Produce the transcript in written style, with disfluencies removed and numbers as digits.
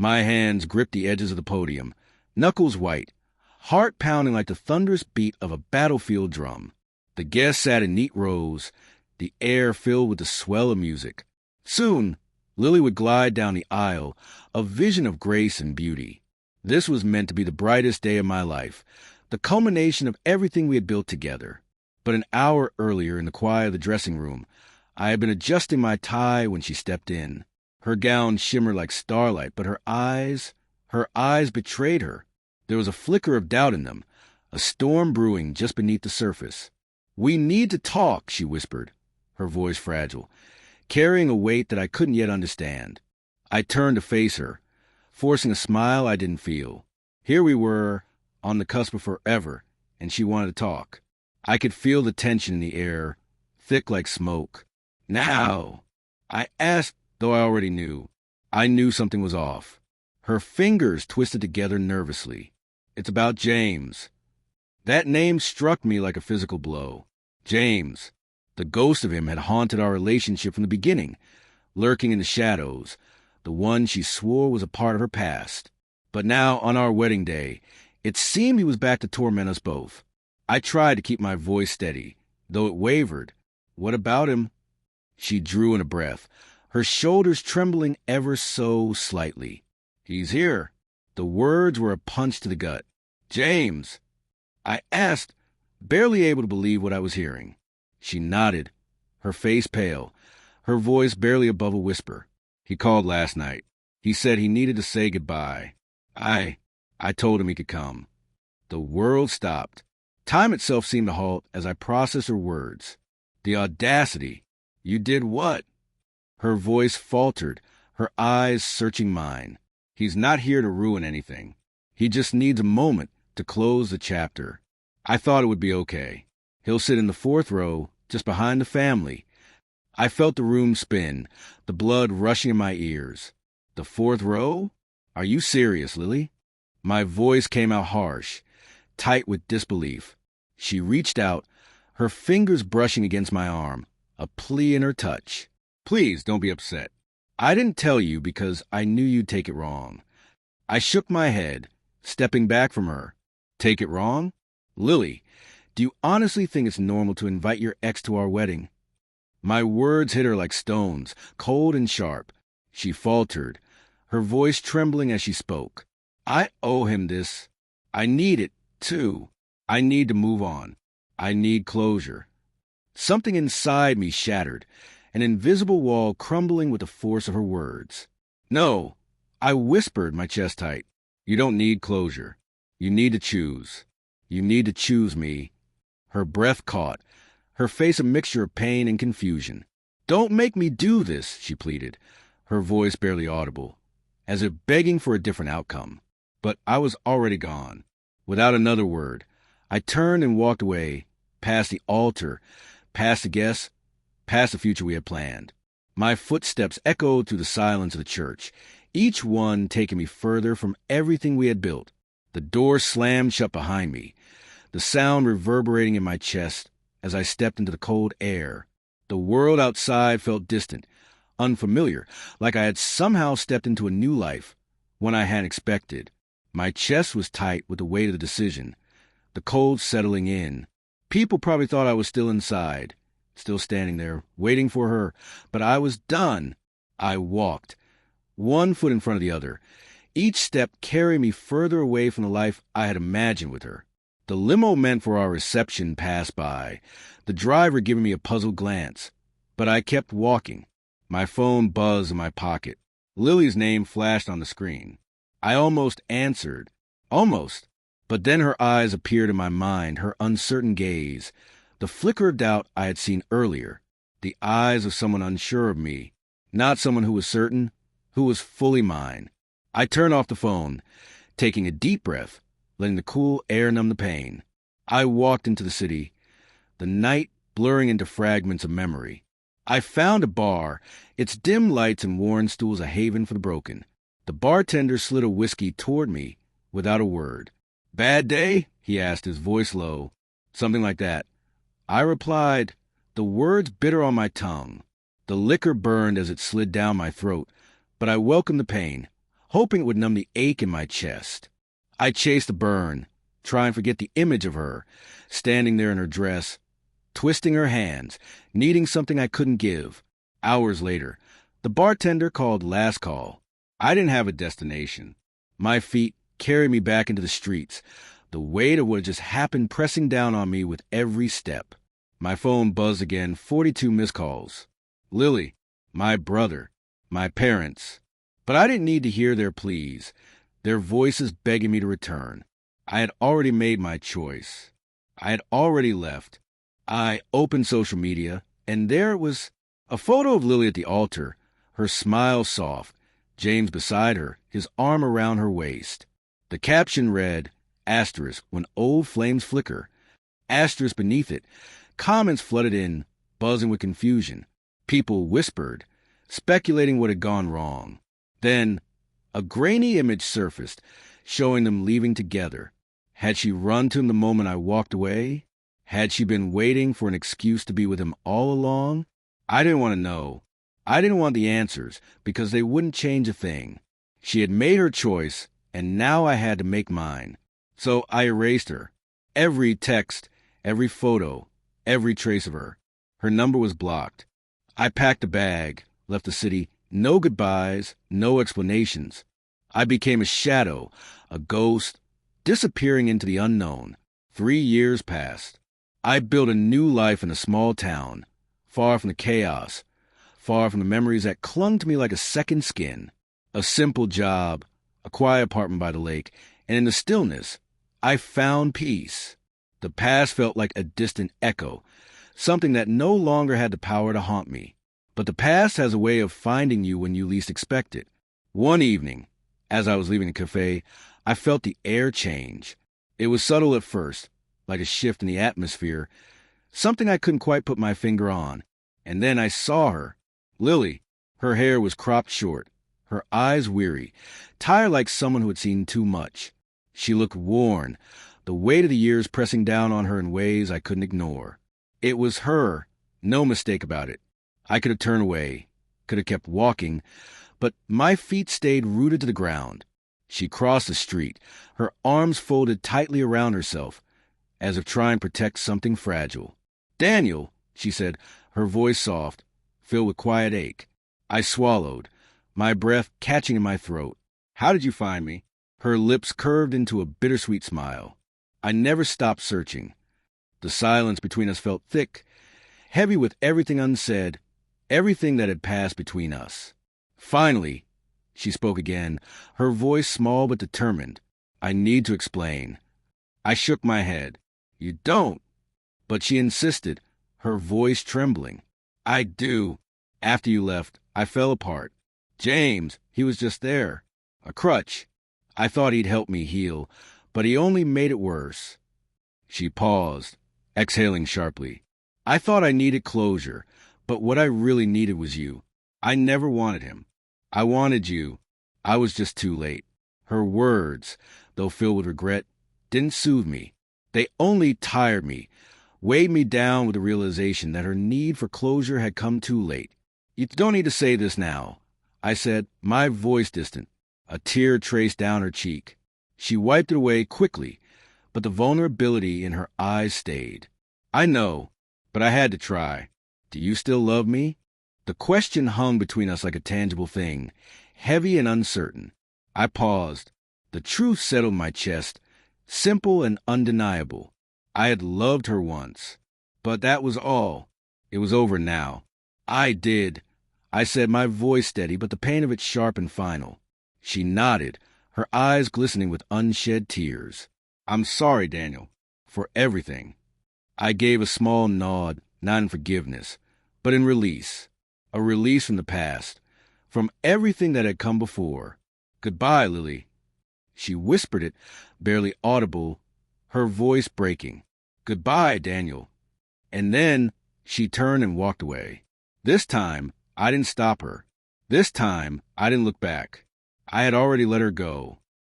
My hands gripped the edges of the podium, knuckles white, heart pounding like the thunderous beat of a battlefield drum. The guests sat in neat rows, the air filled with the swell of music. Soon, Lily would glide down the aisle, a vision of grace and beauty. This was meant to be the brightest day of my life, the culmination of everything we had built together. But an hour earlier, in the quiet of the dressing room, I had been adjusting my tie when she stepped in. Her gown shimmered like starlight, but her eyes betrayed her. There was a flicker of doubt in them, a storm brewing just beneath the surface. "We need to talk," she whispered, her voice fragile, carrying a weight that I couldn't yet understand. I turned to face her, forcing a smile I didn't feel. Here we were, on the cusp of forever, and she wanted to talk. I could feel the tension in the air, thick like smoke. "Now," I asked, though I already knew. I knew something was off. Her fingers twisted together nervously. "It's about James." That name struck me like a physical blow. James. The ghost of him had haunted our relationship from the beginning, lurking in the shadows, the one she swore was a part of her past. But now, on our wedding day, it seemed he was back to torment us both. I tried to keep my voice steady, though it wavered. "What about him?" She drew in a breath, her shoulders trembling ever so slightly. "He's here." The words were a punch to the gut. "James?" I asked, barely able to believe what I was hearing. She nodded, her face pale, her voice barely above a whisper. "He called last night. He said he needed to say goodbye. I told him he could come." The world stopped. Time itself seemed to halt as I processed her words. The audacity. "You did what?" Her voice faltered, her eyes searching mine. "He's not here to ruin anything. He just needs a moment to close the chapter. I thought it would be okay. He'll sit in the 4th row, just behind the family." I felt the room spin, the blood rushing in my ears. "The 4th row? Are you serious, Lily?" My voice came out harsh, tight with disbelief. She reached out, her fingers brushing against my arm, a plea in her touch. "Please don't be upset. I didn't tell you because I knew you'd take it wrong." I shook my head, stepping back from her. "Take it wrong? Lily, do you honestly think it's normal to invite your ex to our wedding?" My words hit her like stones, cold and sharp. She faltered, her voice trembling as she spoke. "I owe him this. I need it, too. I need to move on. I need closure." Something inside me shattered, an invisible wall crumbling with the force of her words. "No," I whispered, my chest tight. "You don't need closure. You need to choose. You need to choose me." Her breath caught, her face a mixture of pain and confusion. "Don't make me do this," she pleaded, her voice barely audible, as if begging for a different outcome. But I was already gone. Without another word, I turned and walked away, past the altar, past the guests, past the future we had planned. My footsteps echoed through the silence of the church, each one taking me further from everything we had built. The door slammed shut behind me, the sound reverberating in my chest as I stepped into the cold air. The world outside felt distant, unfamiliar, like I had somehow stepped into a new life, one I hadn't expected. My chest was tight with the weight of the decision, the cold settling in. People probably thought I was still inside, still standing there, waiting for her, but I was done. I walked, one foot in front of the other, each step carrying me further away from the life I had imagined with her. The limo meant for our reception passed by, the driver giving me a puzzled glance. But I kept walking. My phone buzzed in my pocket. Lily's name flashed on the screen. I almost answered. Almost. But then her eyes appeared in my mind, her uncertain gaze, the flicker of doubt I had seen earlier, the eyes of someone unsure of me, not someone who was certain, who was fully mine. I turned off the phone, taking a deep breath, letting the cool air numb the pain. I walked into the city, the night blurring into fragments of memory. I found a bar, its dim lights and worn stools a haven for the broken. The bartender slid a whiskey toward me without a word. "Bad day?" he asked, his voice low. Something like that. I replied, the words bitter on my tongue. The liquor burned as it slid down my throat, but I welcomed the pain, hoping it would numb the ache in my chest. I chased the burn, trying to forget the image of her, standing there in her dress, twisting her hands, needing something I couldn't give. Hours later, the bartender called last call. I didn't have a destination. My feet carried me back into the streets, the weight of what had just happened pressing down on me with every step. My phone buzzed again, 42 missed calls. Lily, my brother, my parents. But I didn't need to hear their pleas, their voices begging me to return. I had already made my choice. I had already left. I opened social media, and there it was, a photo of Lily at the altar, her smile soft, James beside her, his arm around her waist. The caption read, asterisk, when old flames flicker. Asterisk beneath it, comments flooded in, buzzing with confusion. People whispered, speculating what had gone wrong. Then, a grainy image surfaced, showing them leaving together. Had she run to him the moment I walked away? Had she been waiting for an excuse to be with him all along? I didn't want to know. I didn't want the answers, because they wouldn't change a thing. She had made her choice, and now I had to make mine. So I erased her. Every text, every photo, every trace of her. Her number was blocked. I packed a bag, left the city, no goodbyes, no explanations. I became a shadow, a ghost, disappearing into the unknown. 3 years passed. I built a new life in a small town, far from the chaos, far from the memories that clung to me like a second skin. A simple job, a quiet apartment by the lake, and in the stillness, I found peace. The past felt like a distant echo, something that no longer had the power to haunt me. But the past has a way of finding you when you least expect it. One evening, as I was leaving the cafe, I felt the air change. It was subtle at first, like a shift in the atmosphere, something I couldn't quite put my finger on. And then I saw her. Lily. Her hair was cropped short, her eyes weary, tired like someone who had seen too much. She looked worn, the weight of the years pressing down on her in ways I couldn't ignore. It was her, no mistake about it. I could have turned away, could have kept walking, but my feet stayed rooted to the ground. She crossed the street, her arms folded tightly around herself, as if trying to protect something fragile. "Daniel," she said, her voice soft, filled with quiet ache. I swallowed, my breath catching in my throat. "How did you find me?" Her lips curved into a bittersweet smile. I never stopped searching. The silence between us felt thick, heavy with everything unsaid, everything that had passed between us. Finally, she spoke again, her voice small but determined. "I need to explain." I shook my head. "You don't." But she insisted, her voice trembling. "I do. After you left, I fell apart. James, he was just there. A crutch. I thought he'd help me heal, but he only made it worse." She paused, exhaling sharply. "I thought I needed closure, but what I really needed was you. I never wanted him. I wanted you. I was just too late." Her words, though filled with regret, didn't soothe me. They only tired me, weighed me down with the realization that her need for closure had come too late. "You don't need to say this now," I said, my voice distant. A tear traced down her cheek. She wiped it away quickly, but the vulnerability in her eyes stayed. "I know, but I had to try. Do you still love me?" The question hung between us like a tangible thing, heavy and uncertain. I paused. The truth settled my chest, simple and undeniable. I had loved her once. But that was all. It was over now. "I did," I said, my voice steady, but the pain of it sharp and final. She nodded, her eyes glistening with unshed tears. "I'm sorry, Daniel, for everything." I gave a small nod, not in forgiveness, but in release. A release from the past, from everything that had come before. "Goodbye, Lily." She whispered it, barely audible, her voice breaking. "Goodbye, Daniel." And then she turned and walked away. This time, I didn't stop her. This time, I didn't look back. I had already let her go.